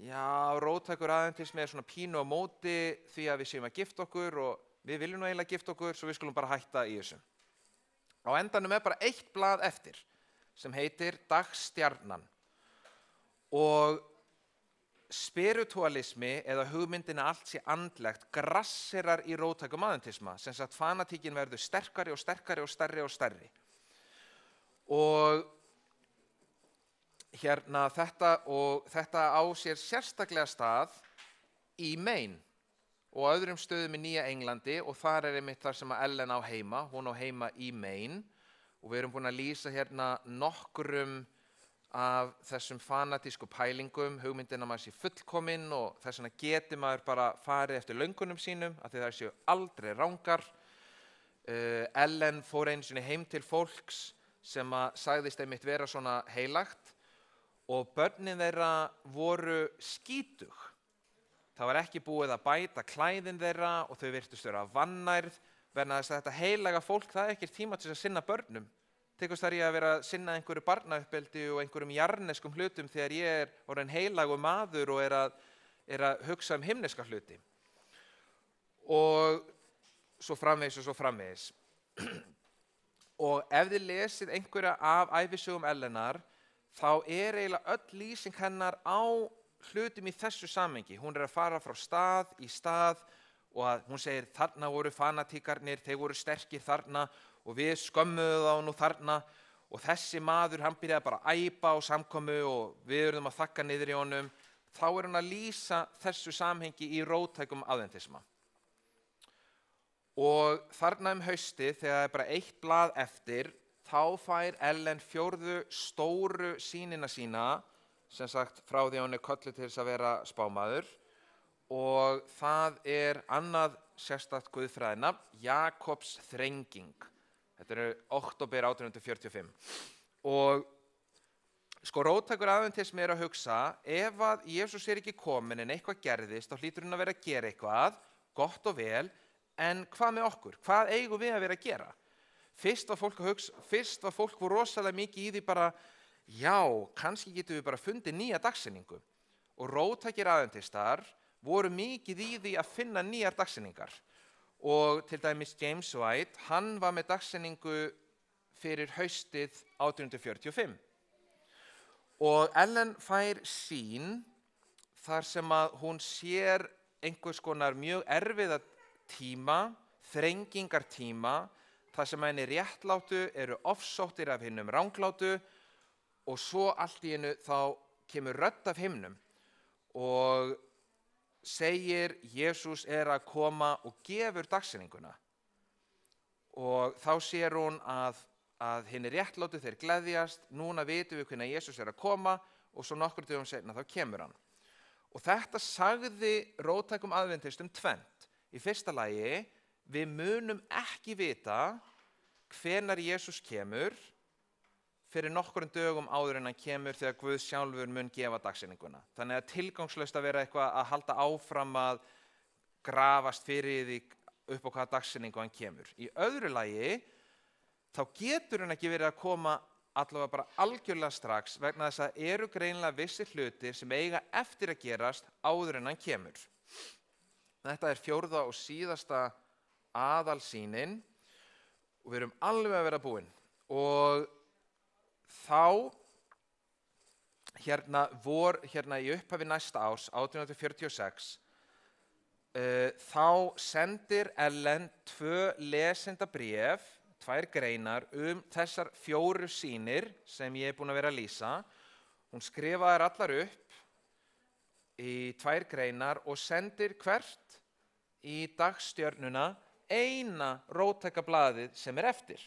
[SPEAKER 1] já, róttækur adventismi svona pínu á móti því að við séum að gifta okkur og við viljum nú eiginlega gifta okkur, svo við skulum bara hætta í þessu. Á endanum bara 1 blað eftir sem heitir Dagsstjarnan. Og spiritualismi eða hugmyndin að allt sé andlegt grasserar í róttækum adventisma, sem sagt fanatíkin verður sterkari og sterkari og stærri og stærri. Og þetta á sér sérstaklega stað í Maine og öðrum stöðum í Nýja Englandi og þar einmitt þar sem að Ellen á heima, hún á heima í Maine og við erum búin að lýsa nokkrum af þessum fanatísku pælingum, hugmyndin að maður sé fullkominn og þess vegna geti maður bara farið eftir löngunum sínum af því þær séu aldrei rangar. Ellen fór einu sinni heim til fólks sem að sagðist einmitt vera svona heilagt og börnin þeirra voru skítug. Það var ekki búið að bæta klæðin þeirra og þau virtust vera vannærð vegna þess að þetta heilaga fólk það ekki tíma til að sinna börnum. Tekast þar ég að vera að sinna einhverju barnauppeldi og einhverjum jarneskum hlutum þegar ég orðinn heilagur maður og að hugsa himneska hluti. Og svo framvegis. Og ef þið lesið einhverja af ævisögum Ellenar, þá eiginlega öll lýsing hennar á hlutum í þessu samhengi. Hún að fara frá stað í stað og að hún segir þarna voru fanatíkarnir, þeir voru sterkir þarna og við skömmuðu þá nú þarna og þessi maður, hann byrjaði bara að æpa á samkomu og við urðum að þakka niður í honum. Þá hún að lýsa þessu samhengi í róttækum adventisma. Og þarna haustið, þegar bara 1 blað eftir, þá fær Ellen 4. stóru sýnina sína, sem sagt frá því hún kölluð til þess að vera spámaður, og það annað sérstakt guðfræðinafn, Jakobs þrenging. Þetta október 1845. Og róttækur adventismi að hugsa, ef að Jesús ekki kominn en eitthvað gerðist, þá hlýtur hann að vera að gera eitthvað, gott og vel, en hvað með okkur? Hvað eigum við að vera að gera? Fyrst var fólk rosalega mikið í því bara, já, kannski getum við bara fundið nýja dagsetningu. Og róttækir adventistar voru mikið í því að finna nýjar dagsetningar. Og til dæmis James White, hann var með dagsetningu fyrir haustið 1845. Og Ellen fær sýn þar sem að hún sér einhvers konar mjög erfiða tíma, þrengingartíma, þar sem henni réttlátu eru ofsóttir af hinum ranglátu og svo allt í einu þá kemur rödd af himnum og segir Jesús að koma og gefur dagsetninguna. Og þá sér hún að að hinir réttlátu þeir gleðjast, núna vitum við hvenær Jesús að koma og svo nokkur dögum seinna þá kemur hann. Og þetta sagði róttækum aðventistum tvennt. Í fyrsta lagi, við munum ekki vita hvenær Jesús kemur fyrir nokkurum dögum áður en hann kemur þegar Guð sjálfur mun gefa dagsetninguna. Þannig að tilgangslaust að vera eitthvað að halda áfram að grafast fyrir því upp á hvaða dagsetningu hann kemur. Í öðru lagi, þá getur hann ekki verið að koma allavega bara algjörlega strax vegna þess að eru greinilega vissir hlutir sem eiga eftir að gerast áður en hann kemur. Þetta er 4. og síðasta aðalsýnin og við erum alveg að vera búin. Og þá hérna í upphafi næsta árs, 1846, þá sendir Ellen 2 lesendabréf, 2 greinar þessar 4 sýnir sem ég er búin að vera að lýsa. Hún skrifaði þær allar upp í 2 greinar og sendir hvert í dagstjörnuna eina róttæka blaðið sem er eftir.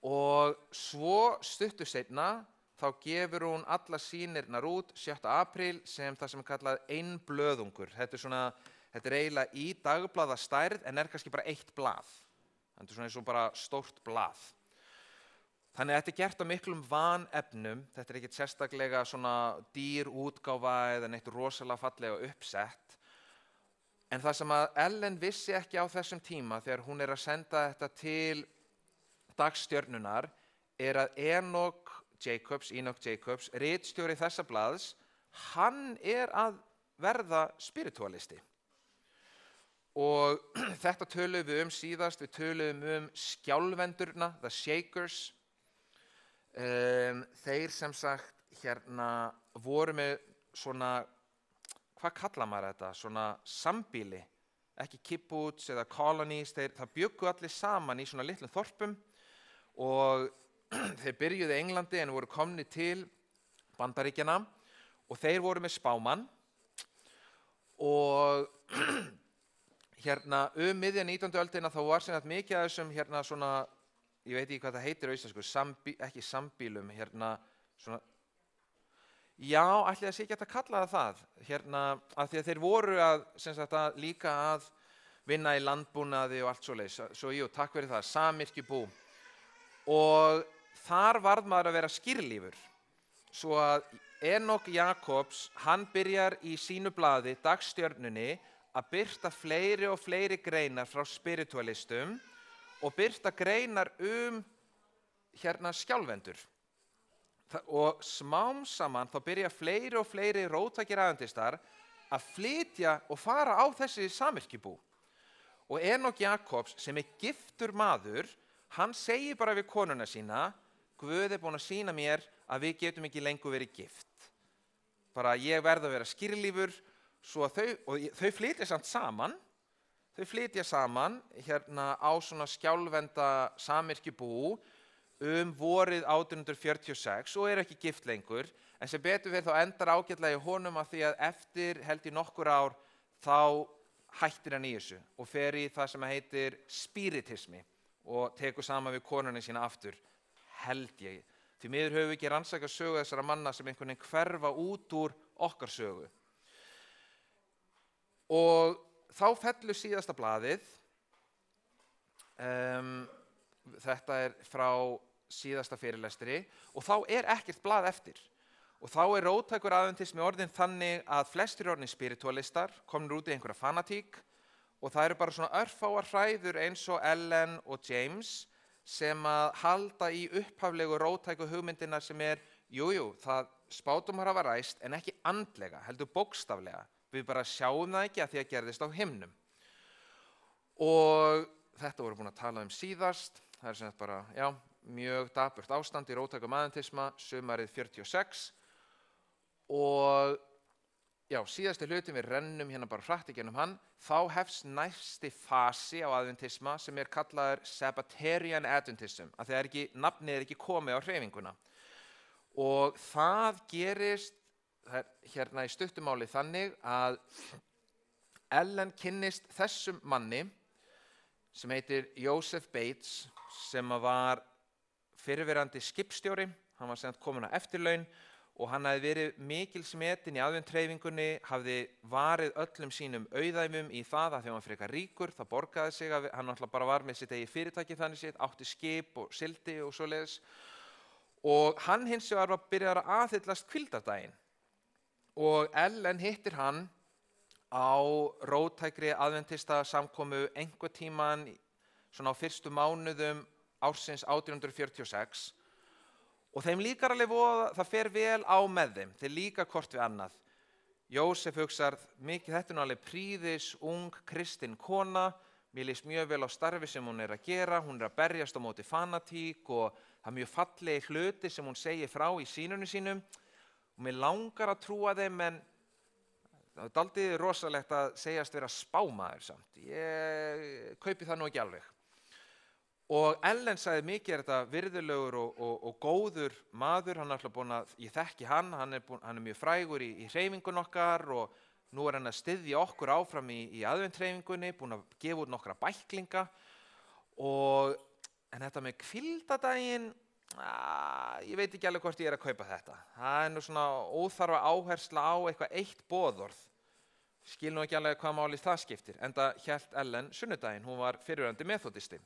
[SPEAKER 1] Og svo stuttu seinna þá gefur hún alla sýnirnar út 7. apríl sem það sem er kallað einblöðungur. Þetta er eiginlega í dagblaðastærð en er kannski bara 1 blað. Þetta er svona eins og bara stórt blað. Þannig að þetta er gert á miklum vanefnum. Þetta er ekkert sérstaklega svona dýr útgáfa eða neitt rosalega fallega uppsett. En það sem að Ellen vissi ekki á þessum tíma þegar hún er að senda þetta til dagstjörnunar er að Enoch Jacobs, ritstjóri þessa blaðs, hann er að verða spiritualisti. Og þetta töluðum við síðast, við töluðum skjálfendurna, the shakers. Þeir sem sagt voru með svona, hvað kallar maður þetta, svona sambýli, ekki kibbutz eða colonies, það bjuggu allir saman í svona litlum þorpum og þeir byrjuðu í Englandi en voru komnir til Bandaríkjanna og þeir voru með spámann og miðja 19. öldina þá var sem mikið af þessum svona, ég veit ekki hvað það heitir á íslensku, ekki sambýlum, svona, já, ætli það sé ekki hægt að kalla það, af því að þeir voru líka að vinna í landbúnaði og allt svoleiðis, svo jú, takk fyrir það, samyrkjubú. Og þar varð maður að vera skírlífur, svo að Enoch Jacobs, hann byrjar í sínu blaði, dagstjörnunni, að birta fleiri og fleiri greinar frá spiritualistum og birta greinar skjálfendur. Og smám saman þá byrja fleiri og fleiri róttækir aðventistar að flytja og fara á þessi samyrkjubú. Og Enoch Jacobs, sem er giftur maður, hann segir bara við konuna sína, Guð er búinn að sýna mér að við getum ekki lengur verið gift. Bara ég verð að vera skírlífur, og þau flytja samt saman. Þau flytja saman á svona skjálfenda samyrkjubú vorið 1846 og eru ekki gift lengur. En sem betur við þá endar ágætlega í honum af því að eftir held í nokkur ár þá hættir hann í þessu og fer í það sem heitir spiritismi og tekur saman við konunni sína aftur, held ég. Því miður höfum við ekki rannsakað sögu þessara manna sem einhvern veginn hverfa út úr okkar sögu. Og þá fellur síðasta blaðið, þetta er frá síðasta fyrirlestri, og þá er ekkert blað eftir. Og þá er róttækur aðventismi orðinn þannig að flestir orðnir spiritualistar, komnir út í einhverja fanatík, og það eru bara svona örfáar hræður eins og Ellen og James sem að halda í upphaflegu róttæku hugmyndina sem er, það spádómar hafa ræst en ekki andlega, heldur bókstaflega. Við bara sjáum það ekki að því að gerðist á himnum. Og þetta voru búin að tala síðast, það er sem þetta bara, mjög dapurt ástand í róttækum aðventisma, sumarið 46 og síðasti hlutin, við rennum hérna bara hratt í gegnum hann, þá hefst næsti fasi á adventisma sem er kallaður Sabbatarian Adventism, að nafnið er ekki komið á hreyfinguna. Og það gerist hérna í stuttumáli þannig að Ellen kynnist þessum manni sem heitir Joseph Bates, sem var fyrrverandi skipstjóri. Hann var sent komin á eftirlaun og hann hafði verið mikils metinn í aðventreyfingunni, hafði varið öllum sínum auðæfum í það að því hann var frekar ríkur, það borgaði sig, hann náttúrulega bara var með sitt eigið fyrirtæki þannig sitt, átti skip og sildi og svoleiðis. Og hann hins vegar var byrjaður að aðhyllast hvíldardaginn. Og Ellen hittir hann á róttækri aðventista samkomu einhver tíman svona á fyrstu mánuðum ársins 1846 og þeim líkar alveg voða, það fer vel á með þeim, þeir líka hvort við annað. Jósef hugsar mikið, þetta er nú alveg prýðis, ung, kristin kona, mér líst mjög vel á starfi sem hún er að gera, hún er að berjast á móti fanatík og það er mjög fallegi hluti sem hún segir frá í sýnunum sínum og mér langar að trúa þeim en það er dálítið rosalegt að segjast vera spámaður samt. Ég kaupi það nú ekki alveg. Og Ellen sagði mikið er þetta virðulegur og góður maður, hann er alltaf búinn að, ég þekki hann er mjög frægur í hreyfingun okkar og nú er hann að styðja okkur áfram í aðventreyfingunni, búinn að gefa út nokkra bæklinga en þetta með hvíldardaginn, ég veit ekki alveg hvort ég er að kaupa þetta. Það er nú svona óþarfa áhersla á eitthvað eitt boðorð. Skil nú ekki alveg hvað máli það skiptir, enda hélt Ellen sunnudaginn, hún var fyrrverandi methodisti.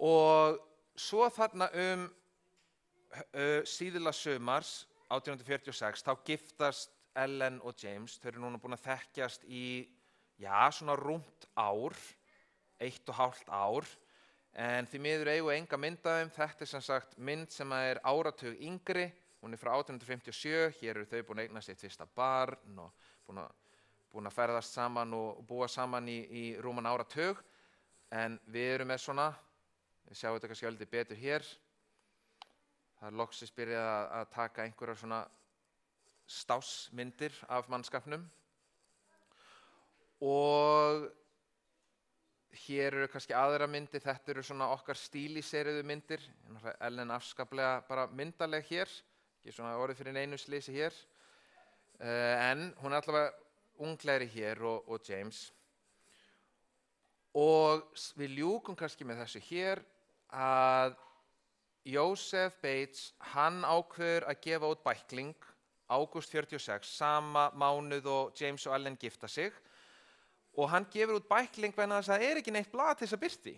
[SPEAKER 1] Og svo þarna síðla sumars 1846 þá giftast Ellen og James, þau eru núna búin að þekkjast í svona rúmt ár, 1,5 ár, en því miður eigu enga mynd af þeim. Þetta er sem sagt mynd sem er áratug yngri, hún er frá 1857, hér eru þau búin að eignast sitt fyrsta barn og búin að ferðast saman og búa saman í rúman áratug, en við erum með svona, við sjáum þetta kannski aldrei betur hér, það er loksins byrjað að taka einhverjar svona stásmyndir af mannskapnum og hér eru kannski aðra myndir, þetta eru svona okkar stíliseruðu myndir, Ellen afskaplega bara myndarleg hér, ekki svona orðið fyrir neinu slisi hér, en hún er allavega unglegri hér og James. Og við ljúkum kannski með þessu hér að Joseph Bates, hann ákveður að gefa út bækling ágúst 46, sama mánuð og James og Ellen gifta sig og hann gefur út bækling vegna þess að það er ekki neitt blað til þess að birti.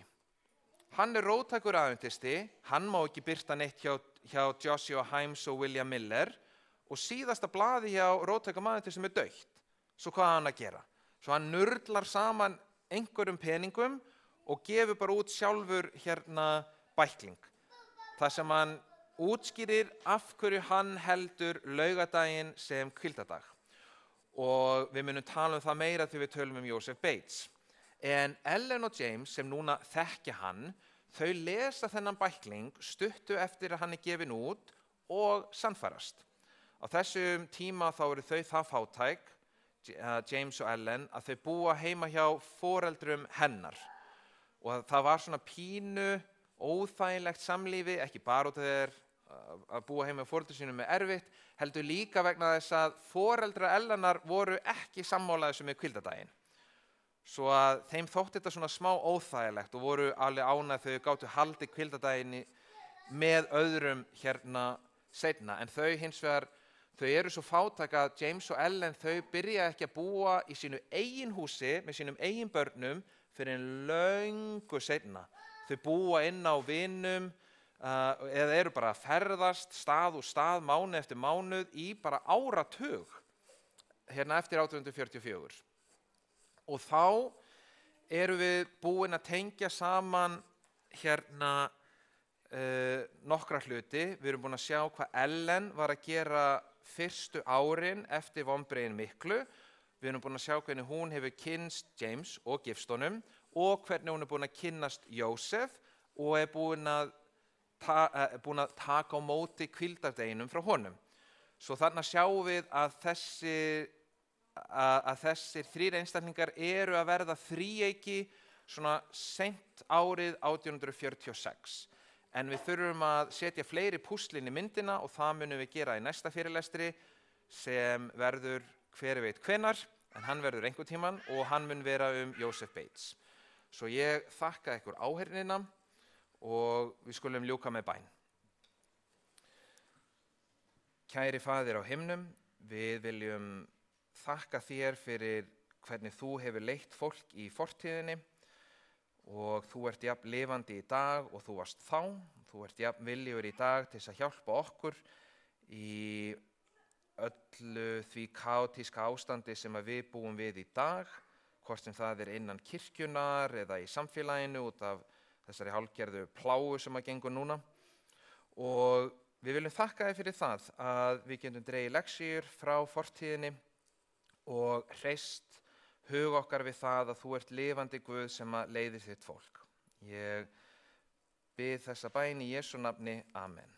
[SPEAKER 1] Hann er róttækur aðventisti, hann má ekki birta neitt hjá Joshua Himes og William Miller og síðasta blaði hjá róttækum aðventisti sem er dautt. Svo hvað á hann að gera? Svo hann nurlar saman einhverjum peningum og gefur bara út sjálfur hérna bækling. Það sem hann útskýrir af hverju hann heldur laugardaginn sem hvíldardag. Og við munum tala það meira þegar við tölum Joseph Bates. En Ellen og James sem núna þekkja hann, þau lesa þennan bækling stuttu eftir að hann er gefin út og sannfærast. Á þessum tíma þá eru þau það fátæk, James og Ellen, að þau búa heima hjá foreldrum hennar. Og það var svona pínu, óþægilegt samlífi, ekki bara út af þeir að búa heima hjá foreldrum sínum með erfitt, heldur líka vegna þess að foreldrar Ellenar voru ekki sammála þessu með hvíldardaginn. Svo að þeim þótti þetta svona smá óþægilegt og voru alveg ánægð þau gátu haldið hvíldardaginn með öðrum hérna seinna. En þau hins vegar, þau eru svo fátæk að James og Ellen, þau byrja ekki að búa í sínu eigin húsi með sínum eigin börnum fyrir löngu seinna. Þau búa inn á vinum eða eru bara að ferðast stað og stað, mánuð eftir mánuð í bara áratug hérna eftir 1844. Og þá erum við búin að tengja saman hérna nokkra hluti. Við erum búin að sjá hvað Ellen var að gera fyrstu árin eftir vonbrigðin miklu. Við erum búin að sjá hvernig hún hefur kynnst James og gifstónum og hvernig hún er búin að kynnast Joseph og er búin að taka á móti hvíldardeginum frá honum. Svo þarna sjáum við að þessir þrír einstaklingar eru að verða þríeiki svona seint árið 1846. En við þurfum að setja fleiri púslin í myndina og það munum við gera í næsta fyrirlestri sem verður hver veit hvenær, en hann verður einhvern tímann og hann mun vera Joseph Bates. Svo ég þakka ykkur áheyrnina og við skulum ljúka með bæn. Kæri Faðir á himnum, við viljum þakka þér fyrir hvernig þú hefur leitt fólk í fortíðinni og þú ert jafn lifandi í dag og þú varst þá. Þú ert jafn viljugur í dag til þess að hjálpa okkur í öllu því kaotíska ástandi sem að við búum við í dag, hvort sem það innan kirkjunar eða í samfélaginu út af þessari hálfgerðu plágu sem að gengur núna. Og við viljum þakka þér fyrir það að við getum dregið lexíur frá fortíðinni og hreyst hug okkar við það að þú ert lifandi Guð sem að leiðir þitt fólk. Ég bið þessa bæn í Jesú nafni. Amen.